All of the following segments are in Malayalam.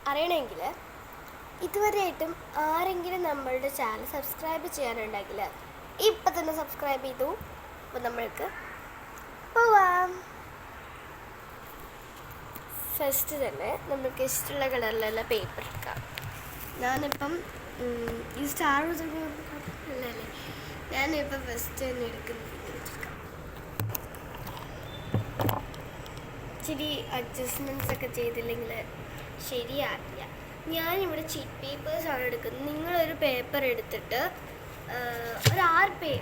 അറിയണമെങ്കിൽ ഇതുവരെയായിട്ടും ആരെങ്കിലും നമ്മളുടെ ചാനൽ സബ്സ്ക്രൈബ് ചെയ്യാനുണ്ടെങ്കിൽ ഇപ്പം തന്നെ സബ്സ്ക്രൈബ് ചെയ്തു. അപ്പോൾ നമ്മൾക്ക് പോവാം. ഫസ്റ്റ് തന്നെ നമുക്ക് ഇഷ്ടമുള്ള കളറിലുള്ള പേപ്പർ എടുക്കാം. ഞാനിപ്പം ഈ സ്റ്റാർ അല്ലേ, ഞാനിപ്പം ഫസ്റ്റ് തന്നെ എടുക്കുന്നത് ഇച്ചിരി അഡ്ജസ്റ്റ്മെൻറ്റ്സ് ഒക്കെ ചെയ്തില്ലെങ്കിൽ ശരിയാകില്ല. ഞാനിവിടെ ചീറ്റ് പേപ്പേഴ്സാണ് എടുക്കുന്നത്. നിങ്ങളൊരു പേപ്പർ എടുത്തിട്ട് ഒരു 6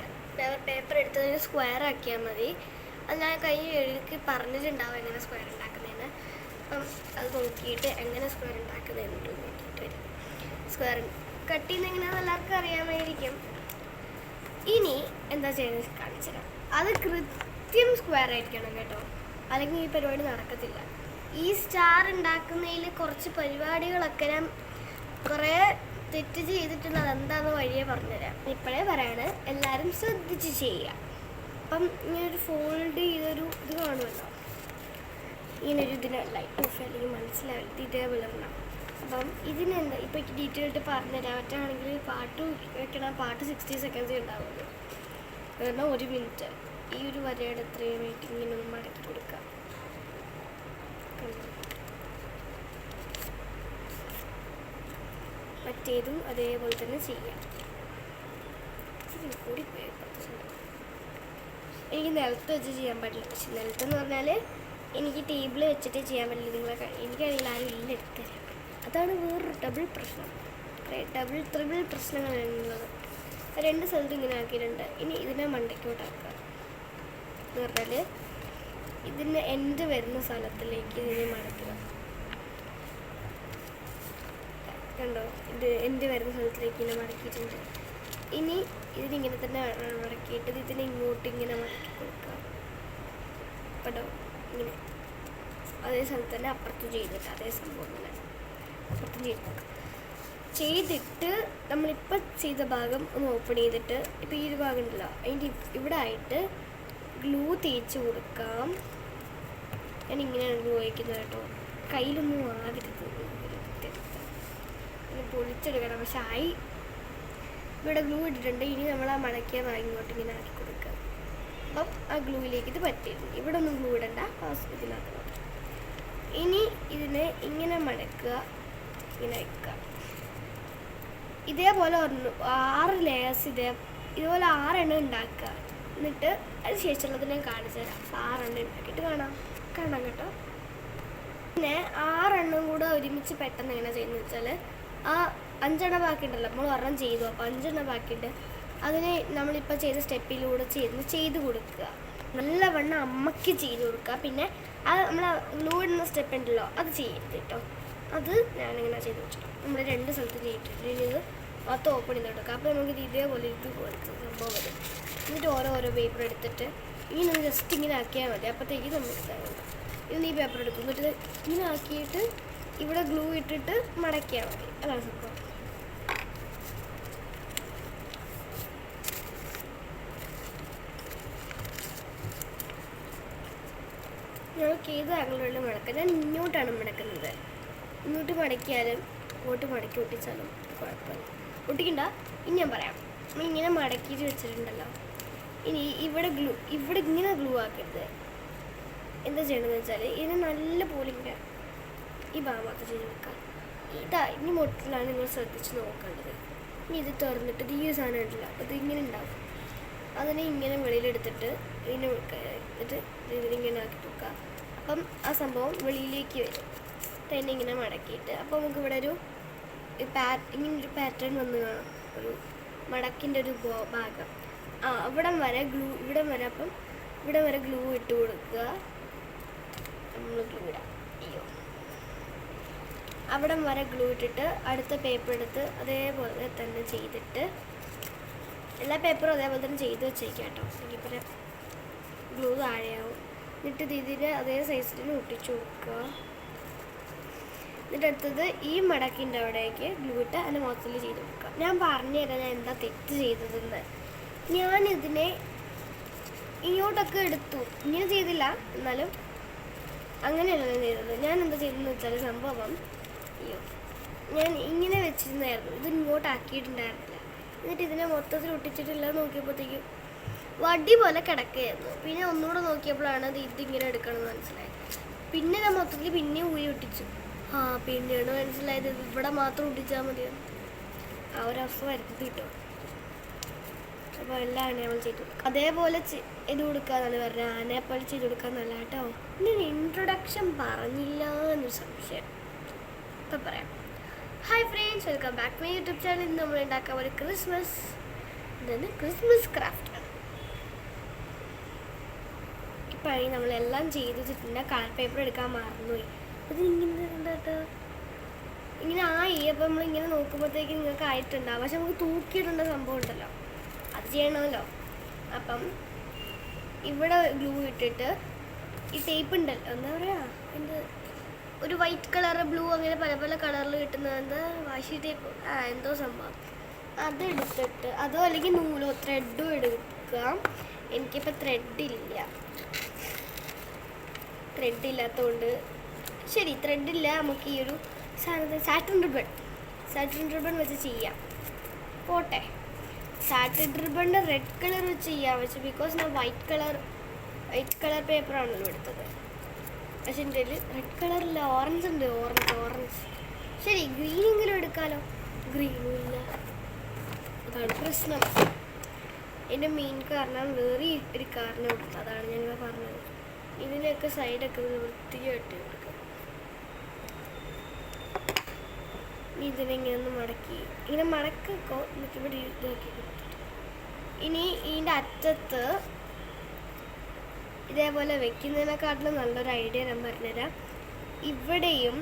പേപ്പർ എടുത്തതിന് സ്ക്വയർ ആക്കിയാൽ മതി. അത് ഞാൻ എഴുതി പറഞ്ഞിട്ടുണ്ടാവും എങ്ങനെ സ്ക്വയർ ഉണ്ടാക്കുന്നതെന്ന്. അപ്പം അത് നോക്കിയിട്ട് എങ്ങനെ സ്ക്വയർ ഉണ്ടാക്കുന്നതെന്ന് നോക്കിയിട്ട് വരും. സ്ക്വയർ കട്ട് ചെയ്യുന്ന എങ്ങനെയാണെന്ന് എല്ലാവർക്കും അറിയാമായിരിക്കും. ഇനി എന്താ ചെയ്യുന്നത് കാണിച്ചു തരാം. അത് കൃത്യം സ്ക്വയർ ആയിരിക്കണം കേട്ടോ, അല്ലെങ്കിൽ ഈ പരിപാടി നടക്കത്തില്ല. ഈ സ്റ്റാർ ഉണ്ടാക്കുന്നതിൽ കുറച്ച് പരിപാടികളൊക്കെ ഞാൻ കുറേ തെറ്റ് ചെയ്തിട്ടുണ്ട്. അതെന്താണെന്ന് വഴിയെ പറഞ്ഞുതരാം. ഇപ്പോഴേ പറയാണ്, എല്ലാവരും ശ്രദ്ധിച്ച് ചെയ്യുക. അപ്പം ഇങ്ങനൊരു ഫോൾഡ് ചെയ്തൊരു ഇത് കാണുമല്ലോ, ഇങ്ങനൊരു ഇതിന് ലൈറ്റ് ഓഫ് അല്ലെങ്കിൽ മനസ്സിലാവില്ല, ഇതേപോലെ ഉണ്ടാവും. അപ്പം ഇതിനെന്താ ഇപ്പോൾ ഡീറ്റെയിൽ ആയിട്ട് പറഞ്ഞുതരാം. മറ്റാണെങ്കിൽ പാട്ട് വെക്കണം, പാട്ട് 60 സെക്കൻഡ്സ് ഉണ്ടാവുള്ളൂ. കാരണം 1 മിനിറ്റ്. ഈ ഒരു വരയുടെ എത്രയും വേണ്ടി ഇങ്ങനെ ഒന്ന് മടക്കി കൊടുക്കുക. മറ്റേതും അതേപോലെ തന്നെ ചെയ്യാം. കൂടി എനിക്ക് നിലത്ത് വെച്ച് ചെയ്യാൻ പാടില്ല. പക്ഷെ നിലത്തെന്ന് പറഞ്ഞാൽ എനിക്ക് ടേബിൾ വെച്ചിട്ട് ചെയ്യാൻ പറ്റില്ല. എനിക്കറിയില്ല, ആരും ഇല്ല എടുത്തരാം. അതാണ് വേറൊരു ഡബിൾ പ്രശ്നം. ട്രിപ്പിൾ പ്രശ്നങ്ങളുള്ളത്. 2 സ്ഥലത്തും ഇങ്ങനെ ആക്കിയിട്ടുണ്ട്. ഇനി ഇതിനെ മണ്ടയ്ക്കോട്ടാക്കുക എന്ന് പറഞ്ഞാൽ ഇതിന് എൻഡ് വരുന്ന സ്ഥലത്തിലേക്ക് ഇതിനെ മടക്കുക. കണ്ടോ, ഇത് എൻഡ് വരുന്ന സ്ഥലത്തിലേക്ക് ഇങ്ങനെ മടക്കിയിട്ടുണ്ട്. ഇനി ഇതിനിങ്ങനെ തന്നെ മടക്കിയിട്ട് ഇതിനെ ഇങ്ങോട്ട് ഇങ്ങനെ മടക്കി കൊടുക്കുക. കണ്ടോ, ഇങ്ങനെ അതേ സ്ഥലത്ത് തന്നെ അപ്പുറത്ത് ചെയ്തിട്ട് അതേ സംഭവം തന്നെ അപ്പുറത്തും ചെയ്തിട്ട് നമ്മളിപ്പോൾ ചെയ്ത ഭാഗം ഒന്ന് ഓപ്പൺ ചെയ്തിട്ട് ഇപ്പോൾ ഈ ഒരു ഭാഗം ഉണ്ടല്ലോ, അതിൻ്റെ ഇവിടെ ആയിട്ട് ഗ്ലൂ തേച്ച് കൊടുക്കാം. ഞാൻ ഇങ്ങനെയാണ് ഗ്ലൂ വയ്ക്കുന്നത് കേട്ടോ, കയ്യിലൊന്നും ആകരുത്, പൊളിച്ചെടുക്കണം. പക്ഷെ ഇവിടെ ഗ്ലൂ ഇട്ടിട്ടുണ്ട്. ഇനി നമ്മൾ ആ മടക്കിയ ഇങ്ങോട്ട് ഇങ്ങനെ ആക്കി കൊടുക്കുക. അപ്പം ആ ഗ്ലൂവിലേക്ക് ഇത് പറ്റിയിരുന്നു. ഇവിടെ ഒന്നും ഗ്ലൂ ഇടണ്ട, ഇതിനകത്ത് മാത്രം. ഇനി ഇതിനെ ഇങ്ങനെ മടക്കുക, ഇങ്ങനെ വയ്ക്കുക. ഇതേപോലെ 6 ലെയേഴ്സ് ഇതുപോലെ 6 എണ്ണം ഉണ്ടാക്കുക. എന്നിട്ട് അത് ശേഷമുള്ളതിനെ കാണിച്ചു തരാം. 6 എണ്ണം ഉണ്ടാക്കിയിട്ട് കാണാം കേട്ടോ. പിന്നെ 6 എണ്ണം കൂടെ ഒരുമിച്ച് പെട്ടെന്ന് എങ്ങനെ ചെയ്യുന്നത് വെച്ചാൽ, ആ 5 എണ്ണം ബാക്കിയുണ്ടല്ലോ, നമ്മൾ ഒരെണ്ണം ചെയ്തു. അപ്പോൾ 5 എണ്ണം ബാക്കിയുണ്ട്. അതിനെ നമ്മളിപ്പോൾ ചെയ്ത സ്റ്റെപ്പിലൂടെ ചെയ്ത് കൊടുക്കുക. നല്ലവണ്ണം അമ്മയ്ക്ക് ചെയ്ത് കൊടുക്കുക. പിന്നെ അത് നമ്മൾ ഗ്ലൂ ഇടുന്ന സ്റ്റെപ്പ് ഉണ്ടല്ലോ, അത് ചെയ്യരുത് കേട്ടോ. അത് ഞാനിങ്ങനെ ചെയ്ത് വെച്ചിട്ടു. നമ്മൾ 2 സ്ഥലത്ത് ചെയ്തിട്ട് ഇത് മൊത്തം ഓപ്പൺ ചെയ്ത് കൊടുക്കുക. അപ്പോൾ നമുക്ക് ഇതേപോലെ ഇതുപോലത്തെ സംഭവം വരും. എന്നിട്ട് ഓരോ പേപ്പർ എടുത്തിട്ട് ഇങ്ങനെ ജസ്റ്റ് ഇങ്ങനെ ആക്കിയാൽ മതി. അപ്പോഴത്തേക്ക് നമുക്ക് ഇന്ന് ഈ പേപ്പർ എടുക്കും. എന്നിട്ട് ഇങ്ങനെ ആക്കിയിട്ട് ഇവിടെ ഗ്ലൂ ഇട്ടിട്ട് മടക്കിയാൽ മതി. അതാണ് സംഭവം. ഞങ്ങൾക്ക് ഏത് ആംഗിളിലും മടക്കാം. ഞാൻ ഇങ്ങോട്ടാണ് മടക്കുന്നത്. ഇങ്ങോട്ട് മടക്കിയാലും ഇങ്ങോട്ട് മടക്കി ഒട്ടിച്ചാലും കുഴപ്പമില്ല. ഒട്ടിക്കണ്ട. ഇനി ഞാൻ പറയാം. നമ്മളിങ്ങനെ മടക്കിയിട്ട് വെച്ചിട്ടുണ്ടല്ലോ, ഇനി ഇവിടെ ഇങ്ങനെ ഗ്ലൂ ആക്കരുത്. എന്താ ചെയ്യണമെന്ന് വെച്ചാൽ ഇതിന് നല്ല പോലെ ഇങ്ങനെ ഈ ഭാഗത്ത് ചെയ്ത് വെക്കാം. ഇനി മൊത്തത്തിലാണ് നിങ്ങൾ ശ്രദ്ധിച്ച് നോക്കേണ്ടത്. ഇനി ഇത് തുറന്നിട്ട് ഈ സാധനം ഉണ്ടല്ലോ, അത് ഇങ്ങനെ ഉണ്ടാവും. അതിനെ ഇങ്ങനെ വെളിയിലെടുത്തിട്ട് ഇതിനിങ്ങനെ ആക്കി വെക്കുക. അപ്പം ആ സംഭവം വെളിയിലേക്ക് വരും. തന്നെ ഇങ്ങനെ മടക്കിയിട്ട് അപ്പോൾ നമുക്ക് ഇവിടെ ഇങ്ങനൊരു പാറ്റേൺ വന്ന് കാണാം. ഒരു മടക്കിൻ്റെ ഒരു ഭാഗം. ഇവിടെ വരെ അപ്പം ഇവിടെ വരെ ഗ്ലൂ ഇട്ട് കൊടുക്കുക. നമ്മൾ ഗ്ലൂ ഇടാം. അവിടെ വരെ ഗ്ലൂ ഇട്ടിട്ട് അടുത്ത പേപ്പർ എടുത്ത് അതേപോലെ തന്നെ ചെയ്തിട്ട് എല്ലാ പേപ്പറും അതേപോലെ തന്നെ ചെയ്ത് വെച്ചേക്കാം കേട്ടോ. ഇപ്പം ഗ്ലൂ താഴെയാവും. എന്നിട്ട് ഇതിന് അതേ സൈസിൽ ഒട്ടിച്ചു കൊടുക്കുക. എന്നിട്ട് അടുത്തത് ഈ മടക്കിൻ്റെ അവിടേക്ക് ഗ്ലൂ ഇട്ട് അതിന് മൊത്തത്തിൽ ചെയ്ത് കൊടുക്കുക. ഞാൻ പറഞ്ഞുതരാം ഞാൻ എന്താ തെറ്റ് ചെയ്തതെന്ന്. ഞാനിതിനെ ഇങ്ങോട്ടൊക്കെ എടുത്തു, ഇങ്ങനെ ചെയ്തില്ല, എന്നാലും അങ്ങനെയല്ല ഞാൻ ചെയ്തത്. ഞാൻ എന്താ ചെയ്തതെന്ന് വെച്ചാൽ, സംഭവം അയ്യോ, ഞാൻ ഇങ്ങനെ വെച്ചിരുന്നായിരുന്നു, ഇത് ഇങ്ങോട്ട് ആക്കിയിട്ടുണ്ടായിരുന്നില്ല. എന്നിട്ട് ഇതിനെ മൊത്തത്തിൽ ഒട്ടിച്ചിട്ടില്ല. നോക്കിയപ്പോഴത്തേക്കും വടി പോലെ കിടക്കുകയായിരുന്നു. പിന്നെ ഒന്നുകൂടെ നോക്കിയപ്പോഴാണ് ഇതിങ്ങനെ എടുക്കണമെന്ന് മനസ്സിലായത്. പിന്നെ ഞാൻ മൊത്തത്തിൽ പിന്നെ ഊരി ഒട്ടിച്ചു. പിന്നെയാണ് മനസ്സിലായത് ഇവിടെ മാത്രം ഒട്ടിച്ചാൽ മതിയെന്ന്. ആ ഒരവസ്ഥ വരുന്നത് കിട്ടും. അപ്പോൾ എല്ലാം നമ്മൾ ചെയ്ത് കൊടുക്കുക. അതേപോലെ ഇത് കൊടുക്കാന്നാണ് പറഞ്ഞത്. ആനയെപ്പോലെ ചെയ്ത് കൊടുക്കാന്നല്ല കേട്ടോ. ഞാൻ ഇൻട്രൊഡക്ഷൻ പറഞ്ഞില്ല എന്നൊരു സംശയം. ഇപ്പം പറയാം. Hi friends, welcome back to my YouTube channel. ഇന്ന് നമ്മൾ ഉണ്ടാക്കാൻ ഒരു ക്രിസ്മസ് ക്രാഫ്റ്റ് ആണ്. ഇപ്പോഴാണെങ്കിൽ നമ്മളെല്ലാം ചെയ്ത് വെച്ചിട്ടുണ്ട്. കളർ പേപ്പർ എടുക്കാൻ മറന്നുപോയി. അത് ഇങ്ങനെ കേട്ടോ, ഇങ്ങനെ ആയി. അപ്പം നമ്മളിങ്ങനെ നോക്കുമ്പോഴത്തേക്ക് നിങ്ങൾക്ക് ആയിട്ടുണ്ടാവും. പക്ഷെ നമുക്ക് തൂക്കിയിടേണ്ട സംഭവം ഉണ്ടല്ലോ, അത് ചെയ്യണമല്ലോ. അപ്പം ഇവിടെ ഗ്ലൂ ഇട്ടിട്ട് ഈ ടേപ്പ് ഉണ്ടല്ലോ, എന്താ പറയുക, എൻ്റെ ഒരു വൈറ്റ് കളർ, ബ്ലൂ, അങ്ങനെ പല പല കളറിൽ കിട്ടുന്നത് എന്താ വാഷി ടേപ്പ്, എന്തോ സംഭവം, അതെടുത്തിട്ട് അതോ അല്ലെങ്കിൽ നൂലോ ത്രെഡും എടുക്കാം. എനിക്കിപ്പോൾ ത്രെഡില്ലാത്തതുകൊണ്ട് ശരി, ത്രെഡില്ല, നമുക്ക് ഈ ഒരു സാറ്റിൻ റിബൺ വെച്ച് ചെയ്യാം. പോട്ടെ, സാറ്റിൻ റിബണിൻ്റെ റെഡ് കളർ വെച്ച് ചെയ്യാൻ വെച്ചു. ബിക്കോസ് ഞാൻ വൈറ്റ് കളർ പേപ്പറാണല്ലോ എടുത്തത്. പക്ഷെ എൻ്റെ കയ്യിൽ റെഡ് കളറില്ല, ഓറഞ്ച് ഉണ്ട്. ഓറഞ്ച് ശരി, ഗ്രീനെങ്കിലും എടുക്കാമല്ലോ. ഗ്രീനും ഇല്ല, അതാണ് പ്രശ്നം. എൻ്റെ മെയിൻ കാരണം വേറെ ഒരു കാരണം കൊടുത്തു, അതാണ് ഞങ്ങൾ പറഞ്ഞത്. ഇതിനൊക്കെ സൈഡൊക്കെ വൃത്തിയായിട്ട് കൊടുക്കാം. ഇതിനെ ഇങ്ങനെ ഒന്ന് മടക്കി, ഇങ്ങനെ മടക്കോ, എന്നിട്ട് ഇവിടെ ഇതാക്കി കൊടുത്തിട്ട് ഇനി ഇതിൻ്റെ അറ്റത്ത് ഇതേപോലെ വെക്കുന്നതിനെക്കാട്ടിലും നല്ലൊരു ഐഡിയ ഞാൻ പറഞ്ഞുതരാം. ഇവിടെയും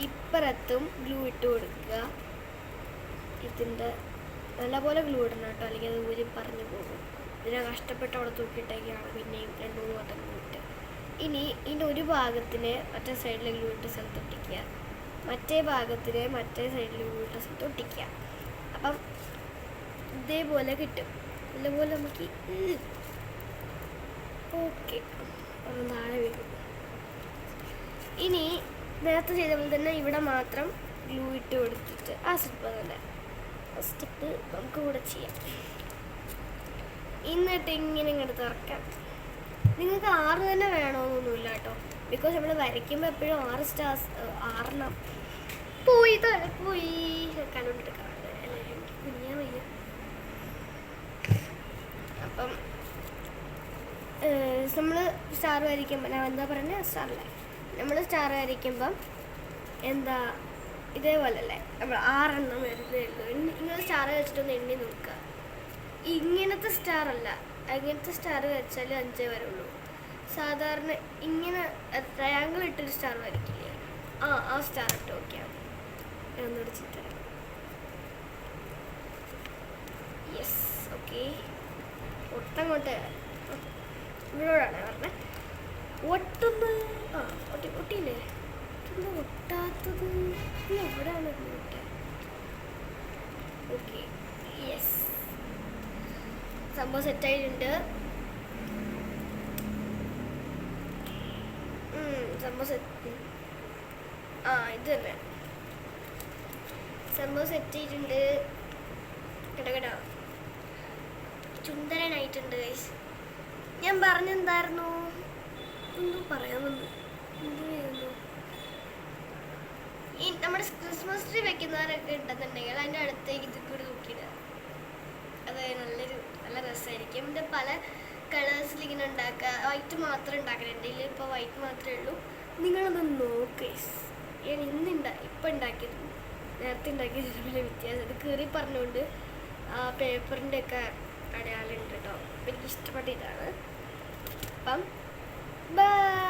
ഇപ്പുറത്തും ഗ്ലൂ ഇട്ട് കൊടുക്കുക. ഇതിൻ്റെ നല്ലപോലെ ഗ്ലൂ ഇടണം കേട്ടോ, അല്ലെങ്കിൽ അത് ഊരി പറഞ്ഞു പോകും. ഇതിനെ കഷ്ടപ്പെട്ട് അവിടെ തൂക്കിയിട്ടൊക്കെയാണ് പിന്നെയും 2-3 വട്ടം ഗ്ലൂ ഇട്ട്. ഇനി ഇതിൻ്റെ ഒരു ഭാഗത്തിന് മറ്റേ സൈഡിൽ ഗ്ലൂ ഇട്ട സ്ഥലത്ത് ഒട്ടിക്കുക, മറ്റേ ഭാഗത്തിന് മറ്റേ സൈഡിൽ ഗ്ലൂ ഇട്ട സ്ഥലത്ത് ഒട്ടിക്കുക. അപ്പം ഇതേപോലെ കിട്ടും. നല്ലപോലെ നമുക്ക് ഓക്കെ ഒന്ന് താഴെ വീഴും. ഇനി നേരത്തെ ചെയ്ത പോലെ തന്നെ ഇവിടെ മാത്രം ഗ്ലൂ ഇട്ട് കൊടുത്തിട്ട് ആ സ്റ്റെപ്പ് നമുക്ക് കൂടെ ചെയ്യാം. എന്നിട്ട് ഇങ്ങനെ ഇങ്ങോട്ട് തുറക്കാം. നിങ്ങൾക്ക് 6 തന്നെ വേണമെന്നൊന്നുമില്ല കേട്ടോ, ബിക്കോസ് നമ്മൾ വരയ്ക്കുമ്പോൾ എപ്പോഴും 6 സ്റ്റാർസ് 6 പോയി കണ്ടുകൊണ്ടിട്ട് കുഞ്ഞാ വയ്യ. അപ്പം നമ്മൾ സ്റ്റാർ വരയ്ക്കുമ്പോൾ ഞാൻ എന്താ പറയുന്നത്, നമ്മൾ സ്റ്റാർ വരയ്ക്കുമ്പം എന്താ ഇതേപോലല്ലേ, നമ്മൾ 6 വരുന്നേ ഉള്ളൂ. ഇങ്ങനെ സ്റ്റാർ വെച്ചിട്ടൊന്ന് എണ്ണി നോക്കുക. ഇങ്ങനത്തെ സ്റ്റാർ അല്ല, അങ്ങനത്തെ സ്റ്റാർ വെച്ചാൽ 5 വരുള്ളൂ. സാധാരണ ഇങ്ങനെ ട്രയാങ്കിൾ ഇട്ടൊരു സ്റ്റാർ വരയ്ക്കില്ലേ, ആ സ്റ്റാർ ഇട്ട് നോക്കിയാൽ മതി. ഒന്നുകൂടി ചിത്രം. Yes, okay. ഒട്ടങ്ങോട്ട് ഇവിടോടാണ് പറഞ്ഞത്. ഒട്ടിയില്ലേ, ഒട്ടാത്തത് എവിടെയാണ് ഒട്ടെ. ഓക്കെ, യെസ്, സംഭവം സെറ്റായിട്ടുണ്ട്. സംഭവം ഇത് തന്നെ സംഭവം സെറ്റ് ചെയ്തിട്ടുണ്ട്. കേട്ടോ, ചുന്ദരനായിട്ടുണ്ട് ഗൈസ്. ഞാൻ പറഞ്ഞെന്തായിരുന്നു, ഒന്നും പറയാമെന്ന് എന്തുവായിരുന്നു. ഈ നമ്മുടെ ക്രിസ്മസ് ട്രീ വെക്കുന്നവരൊക്കെ ഉണ്ടെന്നുണ്ടെങ്കിൽ അതിൻ്റെ അടുത്തേക്ക് ഇത് കൂടി നോക്കിയിടുക. അത് നല്ല രസമായിരിക്കും. ഇതിൻ്റെ പല കളേഴ്സിൽ ഇങ്ങനെ ഉണ്ടാക്കുക. വൈറ്റ് മാത്രം ഉണ്ടാക്കണം. എൻ്റെ കയ്യിൽ ഇപ്പോൾ വൈറ്റ് മാത്രമേ ഉള്ളൂ. നിങ്ങളത് നോക്ക്. ഞാൻ ഇപ്പം ഉണ്ടാക്കിയത് നേരത്തെ ഉണ്ടാക്കിയത് വലിയ വ്യത്യാസം. ഇത് കീറി പറഞ്ഞുകൊണ്ട് ആ പേപ്പറിൻ്റെ ഒക്കെ അടയാളം ഉണ്ട് കേട്ടോ. അപ്പം എനിക്ക് ഇഷ്ടപ്പെട്ട ഇതാണ്. അപ്പം ബൈ.